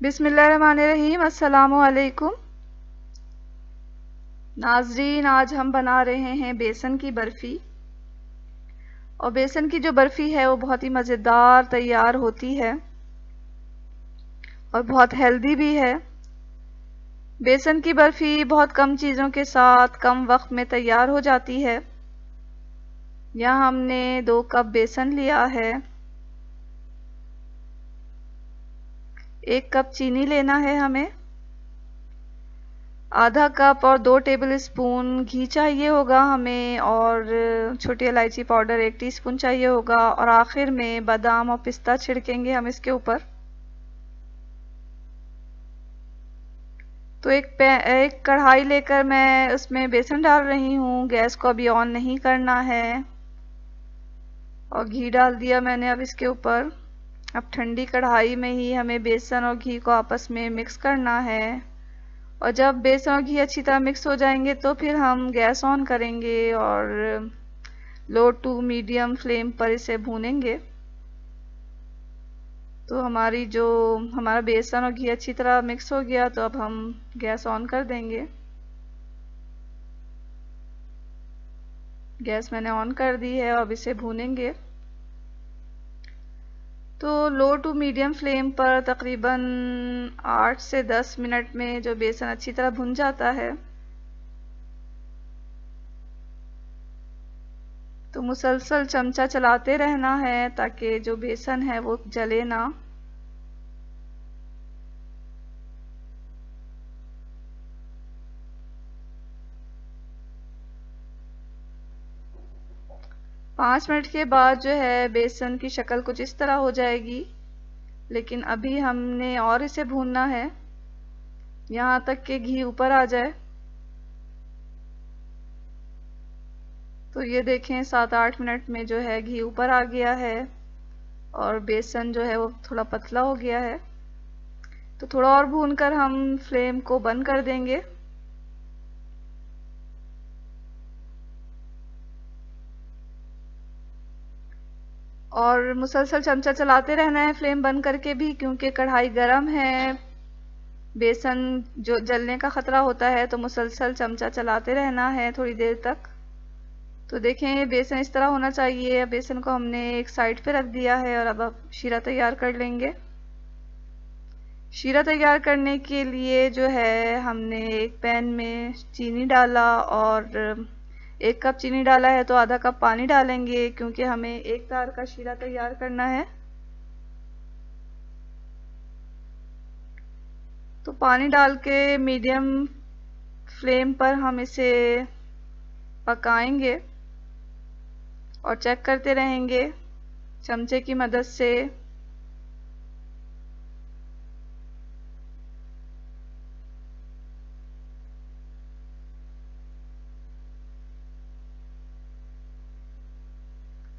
बिस्मिल्लाहिर्रहमानिर्रहीम। अस्सलामु अलैकुम नाजरीन, आज हम बना रहे हैं बेसन की बर्फ़ी। और बेसन की जो बर्फ़ी है वो बहुत ही मज़ेदार तैयार होती है और बहुत हेल्दी भी है। बेसन की बर्फ़ी बहुत कम चीज़ों के साथ कम वक्त में तैयार हो जाती है। यहाँ हमने 2 कप बेसन लिया है, 1 कप चीनी लेना है हमें, आधा कप और 2 टेबल स्पून घी चाहिए होगा हमें, और छोटी इलायची पाउडर 1 टीस्पून चाहिए होगा, और आखिर में बादाम और पिस्ता छिड़केंगे हम इसके ऊपर। तो एक कढ़ाई लेकर मैं उसमें बेसन डाल रही हूँ। गैस को अभी ऑन नहीं करना है और घी डाल दिया मैंने अब इसके ऊपर। अब ठंडी कढ़ाई में ही हमें बेसन और घी को आपस में मिक्स करना है, और जब बेसन और घी अच्छी तरह मिक्स हो जाएंगे तो फिर हम गैस ऑन करेंगे और लो टू मीडियम फ्लेम पर इसे भूनेंगे। तो हमारा बेसन और घी अच्छी तरह मिक्स हो गया, तो अब हम गैस ऑन कर देंगे। गैस मैंने ऑन कर दी है, अब इसे भूनेंगे। तो लो टू मीडियम फ्लेम पर तकरीबन 8 से 10 मिनट में जो बेसन अच्छी तरह भुन जाता है, तो मुसलसल चमचा चलाते रहना है ताकि जो बेसन है वो जले ना। पाँच मिनट के बाद जो है बेसन की शक्ल कुछ इस तरह हो जाएगी, लेकिन अभी हमने और इसे भूनना है यहाँ तक कि घी ऊपर आ जाए। तो ये देखें 7-8 मिनट में जो है घी ऊपर आ गया है और बेसन जो है वो थोड़ा पतला हो गया है। तो थोड़ा और भूनकर हम फ्लेम को बंद कर देंगे। और मुसलसल चमचा चलाते रहना है फ्लेम बंद करके भी, क्योंकि कढ़ाई गर्म है, बेसन जो जलने का खतरा होता है। तो मुसलसल चमचा चलाते रहना है थोड़ी देर तक। तो देखें बेसन इस तरह होना चाहिए। बेसन को हमने एक साइड पे रख दिया है और अब शीरा तैयार कर लेंगे। शीरा तैयार करने के लिए जो है हमने एक पैन में चीनी डाला, और 1 कप चीनी डाला है तो आधा कप पानी डालेंगे, क्योंकि हमें एक तार का शीरा तैयार करना है। तो पानी डाल के मीडियम फ्लेम पर हम इसे पकाएंगे और चेक करते रहेंगे चमचे की मदद से।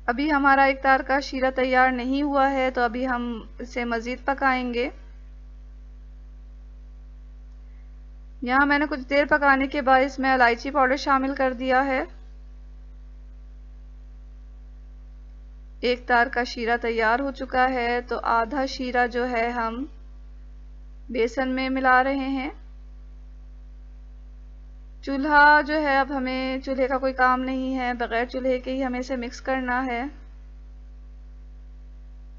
अभी हमारा एक तार का शीरा तैयार नहीं हुआ है, तो अभी हम इसे मज़ीद पकाएंगे। यहाँ मैंने कुछ देर पकाने के बाद इसमें इलायची पाउडर शामिल कर दिया है। एक तार का शीरा तैयार हो चुका है, तो आधा शीरा जो है हम बेसन में मिला रहे हैं। चूल्हा जो है, अब हमें चूल्हे का कोई काम नहीं है, बगैर चूल्हे के ही हमें इसे मिक्स करना है।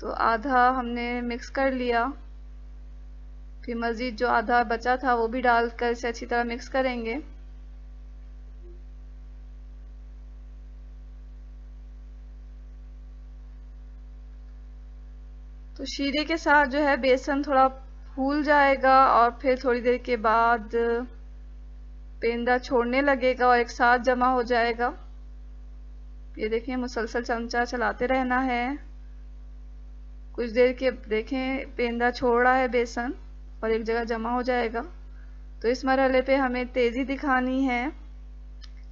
तो आधा हमने मिक्स कर लिया, फिर मज़ीद जो आधा बचा था वो भी डालकर इसे अच्छी तरह मिक्स करेंगे। तो शीरे के साथ जो है बेसन थोड़ा फूल जाएगा और फिर थोड़ी देर के बाद पेंदा छोड़ने लगेगा और एक साथ जमा हो जाएगा। ये देखें मुसलसल चमचा चलाते रहना है। कुछ देर के देखें पेंदा छोड़ रहा है बेसन और एक जगह जमा हो जाएगा। तो इस मरहले पे हमें तेज़ी दिखानी है,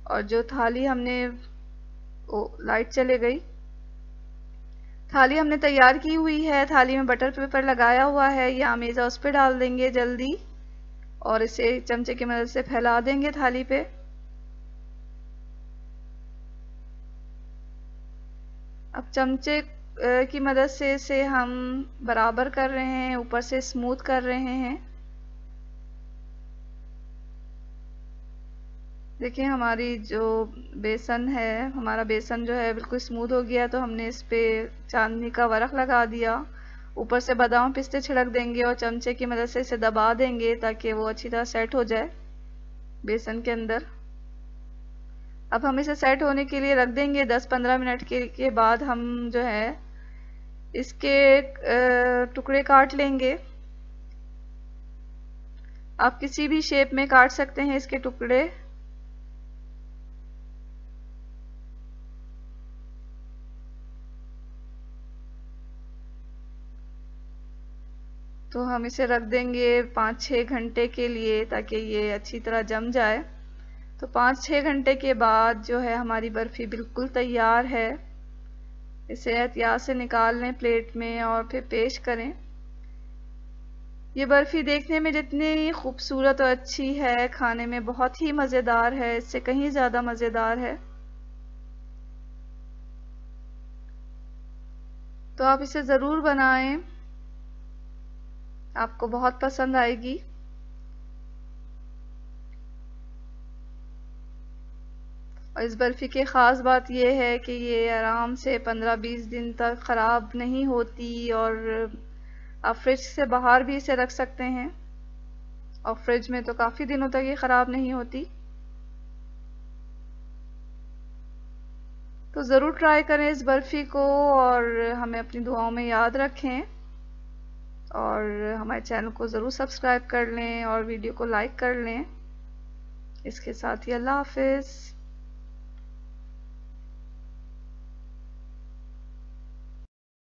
और जो थाली हमने लाइट चले गई। थाली हमने तैयार की हुई है, थाली में बटर पेपर लगाया हुआ है, या अमेज़ा उस पर डाल देंगे जल्दी और इसे चमचे की मदद से फैला देंगे थाली पे। अब चमचे की मदद से इसे हम बराबर कर रहे हैं, ऊपर से स्मूथ कर रहे हैं। देखिए हमारी जो बेसन है, हमारा बेसन जो है बिल्कुल स्मूथ हो गया। तो हमने इस पे चांदनी का वर्क लगा दिया, ऊपर से बादाम पिस्ते छिड़क देंगे और चमचे की मदद से इसे दबा देंगे ताकि वो अच्छी तरह सेट हो जाए बेसन के अंदर। अब हम इसे सेट होने के लिए रख देंगे। 10-15 मिनट के बाद हम जो है इसके टुकड़े काट लेंगे। आप किसी भी शेप में काट सकते हैं इसके टुकड़े। तो हम इसे रख देंगे 5-6 घंटे के लिए ताकि ये अच्छी तरह जम जाए। तो 5-6 घंटे के बाद जो है हमारी बर्फ़ी बिल्कुल तैयार है। इसे एहतियात से निकाल लें प्लेट में और फिर पेश करें। ये बर्फ़ी देखने में जितनी खूबसूरत और अच्छी है, खाने में बहुत ही मज़ेदार है, इससे कहीं ज़्यादा मज़ेदार है। तो आप इसे ज़रूर बनाएं, आपको बहुत पसंद आएगी। और इस बर्फ़ी की ख़ास बात यह है कि ये आराम से 15-20 दिन तक ख़राब नहीं होती और आप फ्रिज से बाहर भी इसे रख सकते हैं और फ्रिज में तो काफ़ी दिनों तक ये ख़राब नहीं होती। तो ज़रूर ट्राई करें इस बर्फ़ी को और हमें अपनी दुआओं में याद रखें और हमारे चैनल को ज़रूर सब्सक्राइब कर लें और वीडियो को लाइक कर लें। इसके साथ ही अल्लाह हाफ़िज़।